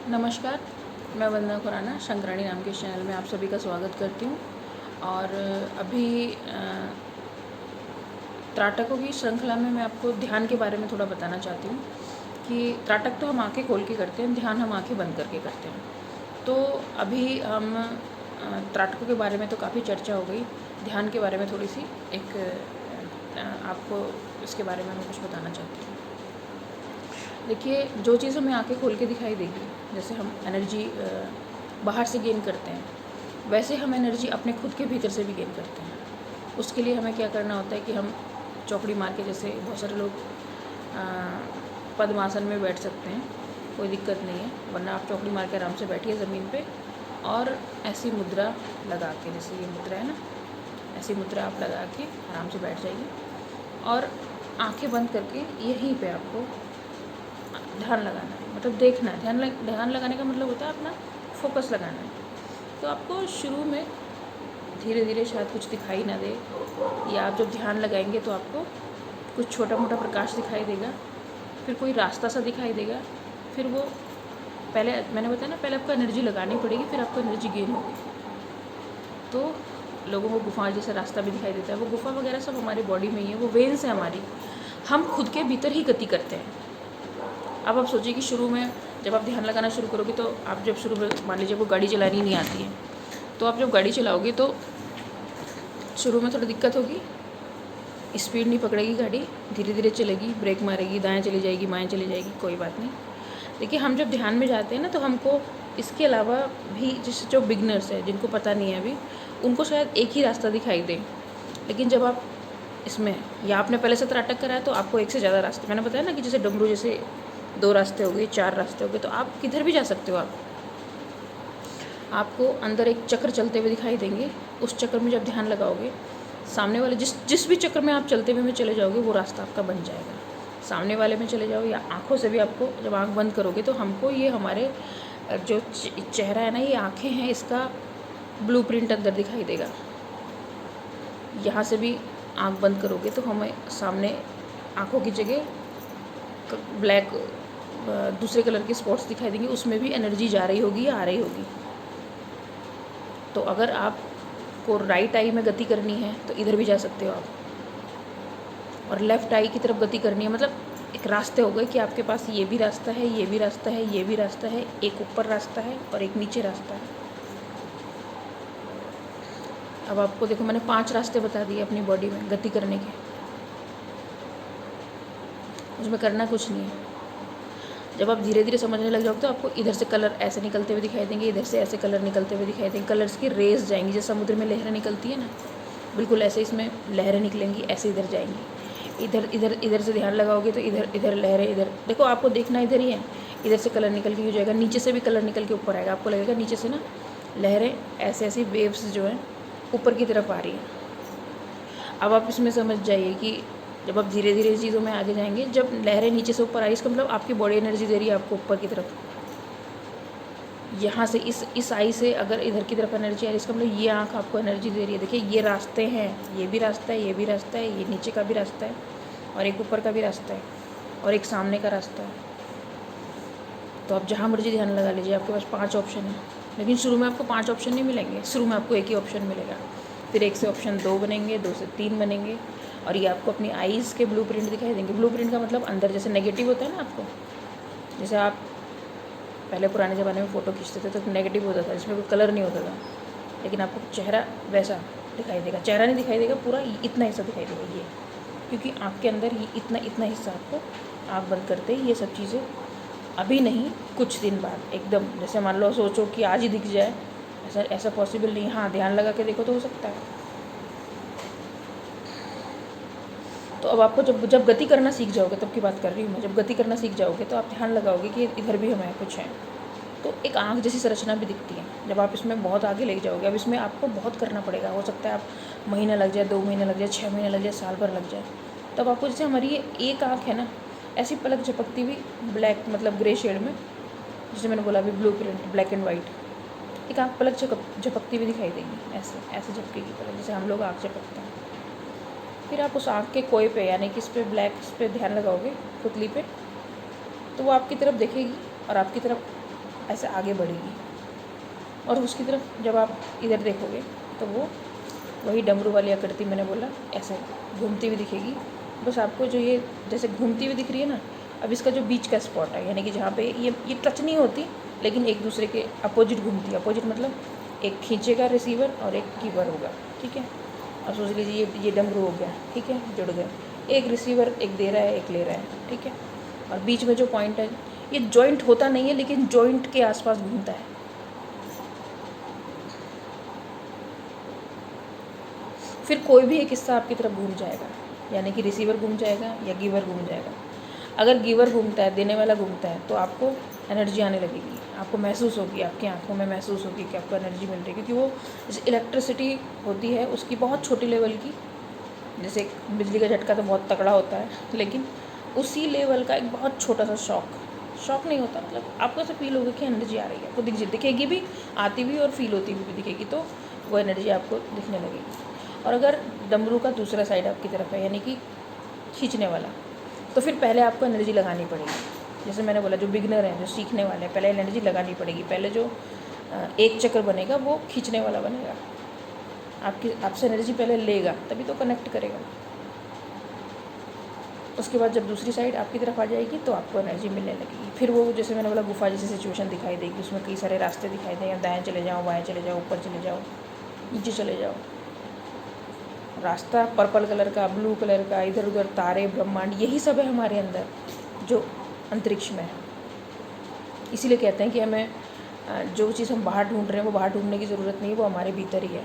नमस्कार, मैं वंदना खुराना शंकराणी नाम के चैनल में आप सभी का स्वागत करती हूँ। और अभी त्राटकों की श्रृंखला में मैं आपको ध्यान के बारे में थोड़ा बताना चाहती हूँ कि त्राटक तो हम आंखें खोल के करते हैं, ध्यान हम आंखें बंद करके करते हैं। तो अभी हम त्राटकों के बारे में तो काफ़ी चर्चा हो गई, ध्यान के बारे में थोड़ी सी आपको इसके बारे में मैं कुछ बताना चाहती हूँ। देखिए, जो चीज़ हमें आंखें खोल के दिखाई देगी, जैसे हम एनर्जी बाहर से गेन करते हैं, वैसे हम एनर्जी अपने खुद के भीतर से भी गेन करते हैं। उसके लिए हमें क्या करना होता है कि हम चौकड़ी मार के, जैसे बहुत सारे लोग पद्मासन में बैठ सकते हैं, कोई दिक्कत नहीं है, वरना आप चौकड़ी मार के आराम से बैठिए ज़मीन पे और ऐसी मुद्रा लगा के, जैसे ये मुद्रा है ना, ऐसी मुद्रा आप लगा के आराम से बैठ जाइए और आंखें बंद करके यहीं पे आपको ध्यान लगाना है, मतलब देखना है। ध्यान लगाने का मतलब होता है अपना फोकस लगाना है। तो आपको शुरू में धीरे धीरे शायद कुछ दिखाई ना दे, या आप जब ध्यान लगाएंगे तो आपको कुछ छोटा मोटा प्रकाश दिखाई देगा, फिर कोई रास्ता सा दिखाई देगा, फिर वो पहले मैंने बताया ना, पहले आपको एनर्जी लगानी पड़ेगी, फिर आपको एनर्जी गेन होगी। तो लोगों को गुफा जैसा रास्ता भी दिखाई देता है, वो गुफा वगैरह सब हमारी बॉडी में ही है, वो वेन्स है हमारी, हम खुद के भीतर ही गति करते हैं। अब आप सोचिए कि शुरू में जब आप ध्यान लगाना शुरू करोगे, तो आप जब शुरू में मान लीजिए वो गाड़ी चलानी नहीं आती है, तो आप जब गाड़ी चलाओगे तो शुरू में थोड़ी दिक्कत होगी, स्पीड नहीं पकड़ेगी गाड़ी, धीरे धीरे चलेगी, ब्रेक मारेगी, दाएं चली जाएगी, बाएं चली जाएगी, कोई बात नहीं। देखिए, हम जब ध्यान में जाते हैं ना, तो हमको इसके अलावा भी, जैसे जो बिगनर्स है, जिनको पता नहीं है अभी, उनको शायद एक ही रास्ता दिखाई दे, लेकिन जब आप इसमें, या आपने पहले से त्राटक कराया तो आपको एक से ज़्यादा रास्ते, मैंने बताया ना कि जैसे डमरू जैसे 2 रास्ते हो गए, 4 रास्ते हो गए, तो आप किधर भी जा सकते हो। आपको अंदर एक चक्र चलते हुए दिखाई देंगे, उस चक्र में जब ध्यान लगाओगे, सामने वाले जिस भी चक्र में आप चलते हुए में चले जाओगे, वो रास्ता आपका बन जाएगा। सामने वाले में चले जाओ या आँखों से भी, आपको जब आँख बंद करोगे तो हमको ये हमारे जो चेहरा है ना, ये आँखें हैं, इसका ब्लूप्रिंट अंदर दिखाई देगा। यहाँ से भी आँख बंद करोगे तो हमें सामने आँखों की जगह ब्लैक दूसरे कलर के स्पॉट्स दिखाई देंगे, उसमें भी एनर्जी जा रही होगी या आ रही होगी। तो अगर आपको राइट आई में गति करनी है तो इधर भी जा सकते हो आप, और लेफ़्ट आई की तरफ गति करनी है, मतलब एक रास्ते हो गए कि आपके पास ये भी रास्ता है, ये भी रास्ता है, ये भी रास्ता है, एक ऊपर रास्ता है और एक नीचे रास्ता है। अब आपको देखो, मैंने 5 रास्ते बता दिए अपनी बॉडी में गति करने के, उसमें करना कुछ नहीं है। जब आप धीरे धीरे समझने लग जाओगे तो आपको इधर से कलर ऐसे निकलते हुए दिखाई देंगे, इधर से ऐसे कलर निकलते हुए दिखाई देंगे, कलर्स की रेस जाएंगी, जैसे समुद्र में लहरें निकलती है ना, बिल्कुल ऐसे इसमें लहरें निकलेंगी, ऐसे इधर जाएंगी। इधर से ध्यान लगाओगे तो इधर लहरें, इधर देखो, आपको देखना इधर ही है, इधर से कलर निकल के हो जाएगा, नीचे से भी कलर निकल के ऊपर आएगा, आपको लगेगा नीचे से ना लहरें ऐसे ऐसी वेव्स जो हैं ऊपर की तरफ आ रही हैं। अब आप इसमें समझ जाइए कि जब आप धीरे धीरे चीज़ों में आगे जाएंगे, जब लहरें नीचे से ऊपर आई, इसका मतलब आपकी बॉडी एनर्जी दे रही है आपको ऊपर की तरफ। यहाँ से इस आई से अगर इधर की तरफ एनर्जी आ रही है, इसका मतलब ये आँख आपको एनर्जी दे रही है। देखिए, ये रास्ते हैं, ये भी रास्ता है, ये भी रास्ता है, ये नीचे का भी रास्ता है, और एक ऊपर का भी रास्ता है, और एक सामने का रास्ता है। तो आप जहाँ मर्जी ध्यान लगा लीजिए, आपके पास 5 ऑप्शन है, लेकिन शुरू में आपको 5 ऑप्शन नहीं मिलेंगे, शुरू में आपको एक ही ऑप्शन मिलेगा, फिर 1 से ऑप्शन 2 बनेंगे, 2 से 3 बनेंगे, और ये आपको अपनी आईज़ के ब्लूप्रिंट दिखाई देंगे। ब्लूप्रिंट का मतलब अंदर जैसे नेगेटिव होता है ना, आपको जैसे आप पहले पुराने ज़माने में फ़ोटो खींचते थे तो नेगेटिव होता था, जिसमें कोई कलर नहीं होता था, लेकिन आपको चेहरा वैसा दिखाई देगा। चेहरा नहीं दिखाई देगा, पूरा इतना हिस्सा दिखाई देगा ये, क्योंकि आँख के अंदर ये इतना हिस्सा आपको, आँख बंद करते ही ये सब चीज़ें, अभी नहीं, कुछ दिन बाद एकदम, जैसे मान लो सोचो कि आज ही दिख जाए, ऐसा पॉसिबल नहीं। हाँ, ध्यान लगा के देखो तो हो सकता है। तो अब आपको जब गति करना सीख जाओगे, तब की बात कर रही हूँ मैं, जब गति करना सीख जाओगे तो आप ध्यान लगाओगे कि इधर भी हमें कुछ है, तो एक आँख जैसी संरचना भी दिखती है। जब आप इसमें बहुत आगे ले जाओगे, अब इसमें आपको बहुत करना पड़ेगा, हो सकता है आप महीना लग जाए, 2 महीने लग जाए, 6 महीने लग जाए, साल भर लग जाए। तब आपको, जैसे हमारी ये एक आँख है ना, ऐसी पलक झपकती हुई ब्लैक, मतलब ग्रे शेड में, जैसे मैंने बोला अभी ब्लूप्रिंट, ब्लैक एंड वाइट, एक आँख पलक झपकती हुई दिखाई देगी, ऐसे ऐसे झपकेगी पलक, जैसे हम लोग आँख झपकते हैं। फिर आप उस आँख के कोए पे, यानी कि इस पर ब्लैक, इस पर ध्यान लगाओगे पुतली पे, तो वो आपकी तरफ देखेगी और आपकी तरफ ऐसे आगे बढ़ेगी। और उसकी तरफ जब आप इधर देखोगे तो वो वही डमरू वाली आकृति मैंने बोला ऐसे घूमती हुई दिखेगी। बस आपको जो ये जैसे घूमती हुई दिख रही है ना, अब इसका जो बीच का स्पॉट है, यानी कि जहाँ पे ये टच नहीं होती लेकिन एक दूसरे के अपोजिट घूमती है। अपोजिट मतलब एक खींचेगा रिसीवर और एक गिवर होगा, ठीक है। अब सोच लीजिए ये डमरू हो गया, ठीक है, जुड़ गए। एक रिसीवर एक दे रहा है, एक ले रहा है, ठीक है। और बीच में जो पॉइंट है ये जॉइंट होता नहीं है लेकिन जॉइंट के आसपास घूमता है। फिर कोई भी एक हिस्सा आपकी तरफ घूम जाएगा, यानी कि रिसीवर घूम जाएगा या गिवर घूम जाएगा। अगर गिवर घूमता है, देने वाला घूमता है, तो आपको एनर्जी आने लगेगी, आपको महसूस होगी, आपकी आंखों में महसूस होगी कि आपको एनर्जी मिल रही है। क्योंकि वो जैसे इलेक्ट्रिसिटी होती है उसकी बहुत छोटी लेवल की, जैसे बिजली का झटका तो बहुत तगड़ा होता है, लेकिन उसी लेवल का एक बहुत छोटा सा शॉक नहीं होता, मतलब आपको ऐसा फील होगा कि एनर्जी आ रही है, आपको दिखेगी भी, आती भी और फील होती भी दिखेगी, तो वो एनर्जी आपको दिखने लगेगी। और अगर डमरू का दूसरा साइड आपकी तरफ है, यानी कि खींचने वाला, तो फिर पहले आपको एनर्जी लगानी पड़ेगी। जैसे मैंने बोला, जो बिगनर हैं, जो सीखने वाले हैं, पहले एनर्जी लगानी पड़ेगी। पहले जो एक चक्र बनेगा वो खींचने वाला बनेगा, आपसे एनर्जी पहले लेगा तभी तो कनेक्ट करेगा। उसके बाद जब दूसरी साइड आपकी तरफ आ जाएगी तो आपको एनर्जी मिलने लगेगी। फिर वो जैसे मैंने बोला गुफा जैसी सिचुएशन दिखाई देगी, उसमें कई सारे रास्ते दिखाई देंगे, दाएँ चले जाओ, बाएँ चले जाओ, ऊपर चले जाओ, नीचे चले जाओ। रास्ता पर्पल कलर का, ब्लू कलर का, इधर उधर तारे, ब्रह्मांड, यही सब है हमारे अंदर जो अंतरिक्ष में है। इसीलिए कहते हैं कि हमें जो चीज़ हम बाहर ढूंढ रहे हैं वो बाहर ढूंढने की ज़रूरत नहीं है, वो हमारे भीतर ही है।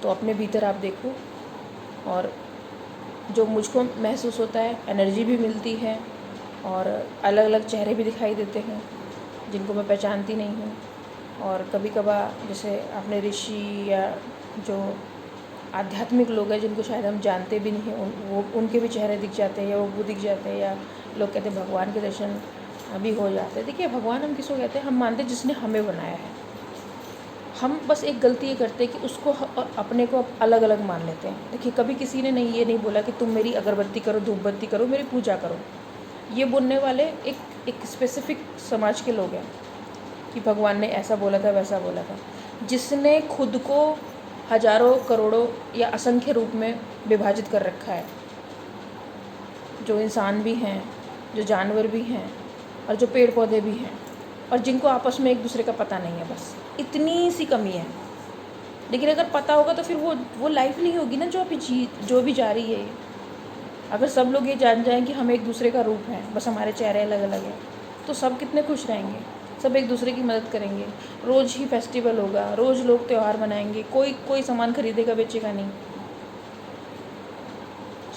तो अपने भीतर आप देखो, और जो मुझको महसूस होता है, एनर्जी भी मिलती है और अलग अलग चेहरे भी दिखाई देते हैं जिनको मैं पहचानती नहीं हूँ। और कभी कभार जैसे अपने ऋषि या जो आध्यात्मिक लोग हैं जिनको शायद हम जानते भी नहीं हैं, उनके भी चेहरे दिख जाते हैं, या वो दिख जाते हैं, या लोग कहते हैं भगवान के दर्शन भी हो जाते हैं। देखिए, भगवान हम किसको कहते हैं? हम मानते हैं जिसने हमें बनाया है। हम बस एक गलती ये करते हैं कि उसको अपने को अलग अलग मान लेते हैं। देखिए, कभी किसी ने ये नहीं बोला कि तुम मेरी अगरबत्ती करो, धूप बत्ती करो, मेरी पूजा करो। ये बोलने वाले एक स्पेसिफिक समाज के लोग हैं कि भगवान ने ऐसा बोला था, वैसा बोला था। जिसने खुद को हजारों, करोड़ों या असंख्य रूप में विभाजित कर रखा है, जो इंसान भी हैं, जो जानवर भी हैं, और जो पेड़ पौधे भी हैं, और जिनको आपस में एक दूसरे का पता नहीं है। बस इतनी सी कमी है। लेकिन अगर पता होगा तो फिर वो लाइफ नहीं होगी ना जो भी जा रही है। अगर सब लोग ये जान जाएं कि हम एक दूसरे का रूप हैं, बस हमारे चेहरे अलग अलग हैं, तो सब कितने खुश रहेंगे। सब एक दूसरे की मदद करेंगे, रोज़ ही फेस्टिवल होगा, रोज़ लोग त्यौहार मनाएंगे, कोई सामान खरीदेगा बेचेगा नहीं।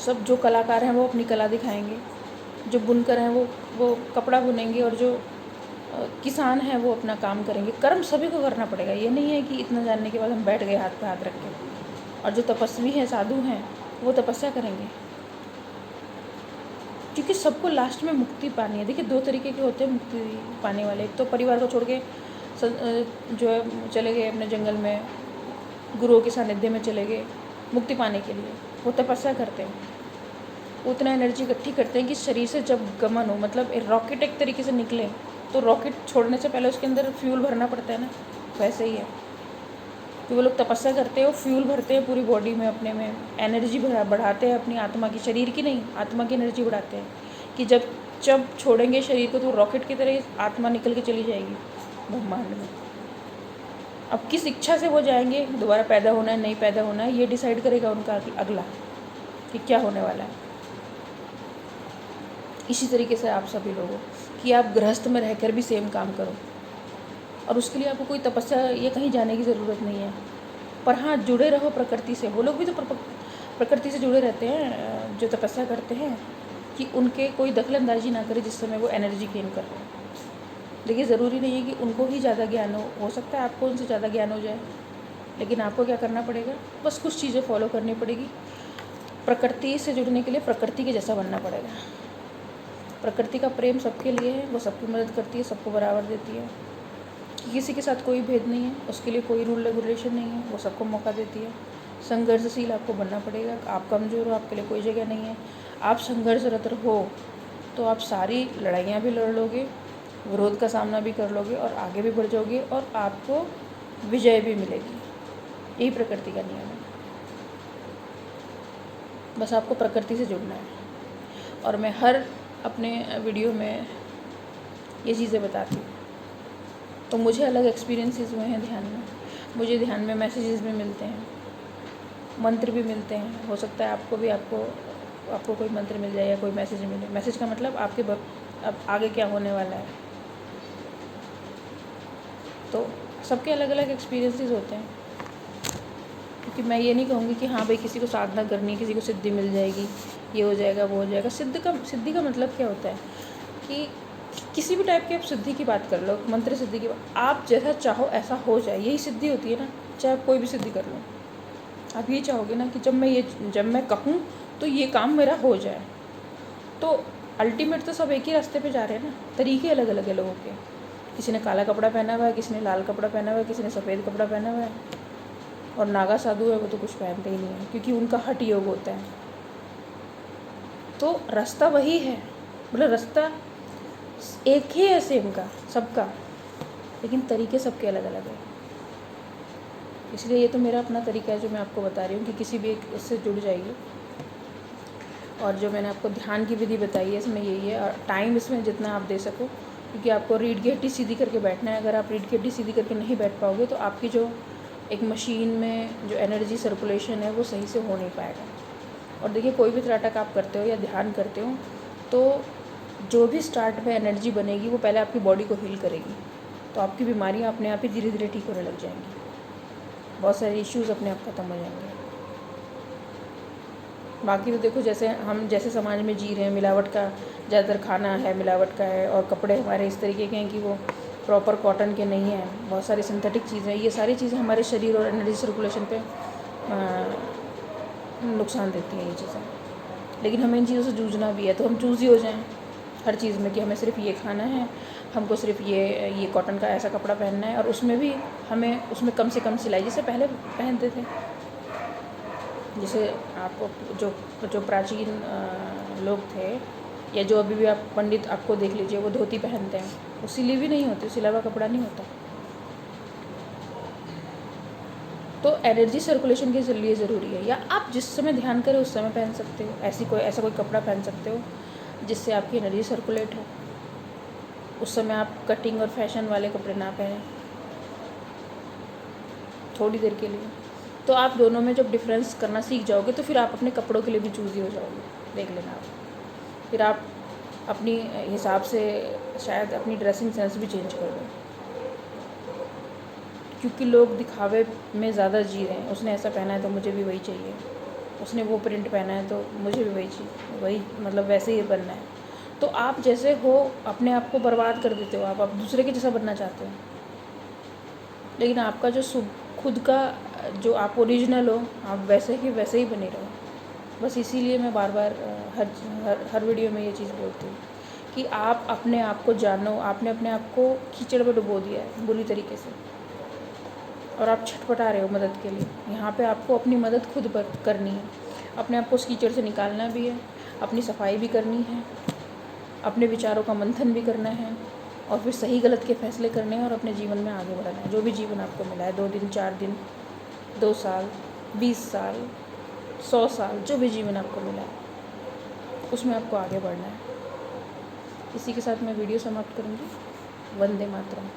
सब जो कलाकार हैं वो अपनी कला दिखाएंगे, जो बुनकर हैं वो कपड़ा बुनेंगे, और जो किसान हैं वो अपना काम करेंगे। कर्म सभी को करना पड़ेगा। ये नहीं है कि इतना जानने के बाद हम बैठ गए हाथ पे हाथ रख के। और जो तपस्वी हैं, साधु हैं, वो तपस्या करेंगे, क्योंकि सबको लास्ट में मुक्ति पानी है। देखिए, 2 तरीके के होते हैं मुक्ति पाने वाले। एक तो परिवार को छोड़ के जो है चले गए अपने जंगल में, गुरुओं के सानिध्य में चले गए मुक्ति पाने के लिए। वो तपस्या करते हैं, उतना एनर्जी इकट्ठी करते हैं कि शरीर से जब गमन हो, मतलब रॉकेट एक तरीके से निकले, तो रॉकेट छोड़ने से पहले उसके अंदर फ्यूल भरना पड़ता है ना, वैसे ही है। तो वो लोग तपस्या करते हैं, वो फ्यूल भरते हैं पूरी बॉडी में, अपने में एनर्जी बढ़ाते हैं अपनी आत्मा की, शरीर की नहीं, आत्मा की एनर्जी बढ़ाते हैं कि जब छोड़ेंगे शरीर को तो रॉकेट की तरह आत्मा निकल के चली जाएगी ब्रह्मांड में। अब किस इच्छा से वो जाएंगे, दोबारा पैदा होना है नहीं पैदा होना है, ये डिसाइड करेगा उनका अगला कि क्या होने वाला है। इसी तरीके से आप सभी लोगों कि आप गृहस्थ में रहकर भी सेम काम करो, और उसके लिए आपको कोई तपस्या या कहीं जाने की ज़रूरत नहीं है। पर हाँ, जुड़े रहो प्रकृति से। वो लोग भी तो प्रकृति से जुड़े रहते हैं जो तपस्या करते हैं, कि उनके कोई दखलंदाजी ना करे जिस समय वो एनर्जी गेन कर रहे हैं। देखिए, ज़रूरी नहीं है कि उनको ही ज़्यादा ज्ञान हो सकता है आपको उनसे ज़्यादा ज्ञान हो जाए, लेकिन आपको क्या करना पड़ेगा, बस कुछ चीज़ें फॉलो करनी पड़ेगी। प्रकृति से जुड़ने के लिए प्रकृति के जैसा बनना पड़ेगा। प्रकृति का प्रेम सबके लिए है, वो सबकी मदद करती है, सबको बराबर देती है, किसी के साथ कोई भेद नहीं है, उसके लिए कोई रूल रेगुलेशन नहीं है, वो सबको मौका देती है। संघर्षशील आपको बनना पड़ेगा। आप कमज़ोर हो, आपके लिए कोई जगह नहीं है। आप संघर्षरत हो तो आप सारी लड़ाइयाँ भी लड़ लोगे, विरोध का सामना भी कर लोगे और आगे भी बढ़ जाओगे और आपको विजय भी मिलेगी। यही प्रकृति का नियम है। बस आपको प्रकृति से जुड़ना है। और मैं हर अपने वीडियो में ये चीज़ें बताती हूँ। तो मुझे अलग एक्सपीरियंसेस हुए हैं ध्यान में, मुझे ध्यान में मैसेजेस भी मिलते हैं, मंत्र भी मिलते हैं। हो सकता है आपको कोई मंत्र मिल जाए या कोई मैसेज मिले। मैसेज का मतलब अब आगे क्या होने वाला है। तो सबके अलग अलग एक्सपीरियंसेस होते हैं। क्योंकि मैं ये नहीं कहूँगी कि हाँ भाई किसी को साधना करनी है, किसी को सिद्धि मिल जाएगी, ये हो जाएगा, वो हो जाएगा। सिद्धि का मतलब क्या होता है कि किसी भी टाइप की आप सिद्धि की बात कर लो, मंत्र सिद्धि की बात, आप जैसा चाहो ऐसा हो जाए, यही सिद्धि होती है ना। चाहे आप कोई भी सिद्धि कर लो, आप ये चाहोगे ना कि जब मैं कहूँ तो ये काम मेरा हो जाए। तो अल्टीमेट तो सब एक ही रास्ते पे जा रहे हैं ना। तरीके अलग अलग है लोगों के। किसी ने काला कपड़ा पहना हुआ है, किसी ने लाल कपड़ा पहना हुआ है, किसी ने सफ़ेद कपड़ा पहना हुआ है। और नागा साधु है वो तो कुछ पहनते ही नहीं है, क्योंकि उनका हठ योग होता है। तो रास्ता वही है, मतलब रास्ता एक ही है सेम का सबका, लेकिन तरीके सबके अलग अलग है। इसलिए ये तो मेरा अपना तरीका है जो मैं आपको बता रही हूँ कि किसी भी एक इससे जुड़ जाइए। और जो मैंने आपको ध्यान की विधि बताई है इसमें यही है। और टाइम इसमें जितना आप दे सको, क्योंकि आपको रीढ़ की हड्डी सीधी करके बैठना है। अगर आप रीढ़ की हड्डी सीधी करके नहीं बैठ पाओगे तो आपकी जो एक मशीन में जो एनर्जी सर्कुलेशन है वो सही से हो नहीं पाएगा। और देखिए, कोई भी त्राटक आप करते हो या ध्यान करते हो तो जो भी स्टार्ट में एनर्जी बनेगी वो पहले आपकी बॉडी को हील करेगी। तो आपकी बीमारियाँ अपने आप ही धीरे धीरे ठीक होने लग जाएंगी, बहुत सारे इश्यूज़ अपने आप ख़त्म हो जाएंगे। बाकी तो देखो, जैसे समाज में जी रहे हैं, मिलावट का ज़्यादातर खाना है, मिलावट का है, और कपड़े हमारे इस तरीके के हैं कि वो प्रॉपर कॉटन के नहीं हैं, बहुत सारी सिंथेटिक चीज़ें। ये सारी चीज़ें हमारे शरीर और एनर्जी सर्कुलेशन पे नुकसान देती हैं ये चीज़ें। लेकिन हमें इन चीज़ों से जूझना भी है, तो हम चूज़ी हो जाएं हर चीज़ में कि हमें सिर्फ ये खाना है, हमको सिर्फ ये कॉटन का ऐसा कपड़ा पहनना है। और उसमें भी हमें उसमें कम से कम सिलाई, जैसे पहले पहनते थे। जैसे आप जो प्राचीन लोग थे, या जो अभी भी आप पंडित आपको देख लीजिए, वो धोती पहनते हैं, वो सिली भी नहीं होती, सिला हुआ कपड़ा नहीं होता। तो एनर्जी सर्कुलेशन के लिए ज़रूरी है। या आप जिस समय ध्यान करें उस समय पहन सकते हो, ऐसा कोई कपड़ा पहन सकते हो जिससे आपकी एनर्जी सर्कुलेट हो। उस समय आप कटिंग और फैशन वाले कपड़े ना पहनें थोड़ी देर के लिए। तो आप दोनों में जब डिफरेंस करना सीख जाओगे तो फिर आप अपने कपड़ों के लिए भी चूज़ी हो जाओगे, देख लेना आप। फिर आप अपनी हिसाब से शायद अपनी ड्रेसिंग सेंस भी चेंज कर दो, क्योंकि लोग दिखावे में ज़्यादा जी रहे हैं। उसने ऐसा पहना है तो मुझे भी वही चाहिए, उसने वो प्रिंट पहना है तो मुझे भी वही मतलब वैसे ही बनना है। तो आप जैसे हो अपने आप को बर्बाद कर देते हो, आप दूसरे के जैसा बनना चाहते हो। लेकिन आपका जो खुद का जो आप ओरिजिनल हो, आप वैसे ही बने रहो। बस इसीलिए मैं बार बार हर वीडियो में ये चीज़ बोलती हूँ कि आप अपने आप को जानो। आपने अपने आप को कीचड़ में डुबो दिया है बुरी तरीके से, और आप छटपटा रहे हो मदद के लिए। यहाँ पे आपको अपनी मदद खुद पर करनी है, अपने आप को उस कीचड़ से निकालना भी है, अपनी सफाई भी करनी है, अपने विचारों का मंथन भी करना है, और फिर सही गलत के फैसले करने हैं और अपने जीवन में आगे बढ़ना है। जो भी जीवन आपको मिला है, 2 दिन 4 दिन 2 साल 20 साल 100 साल, जो भी जीवन आपको मिला है उसमें आपको आगे बढ़ना है। इसी के साथ मैं वीडियो समाप्त करूँगी। वंदे मातरम।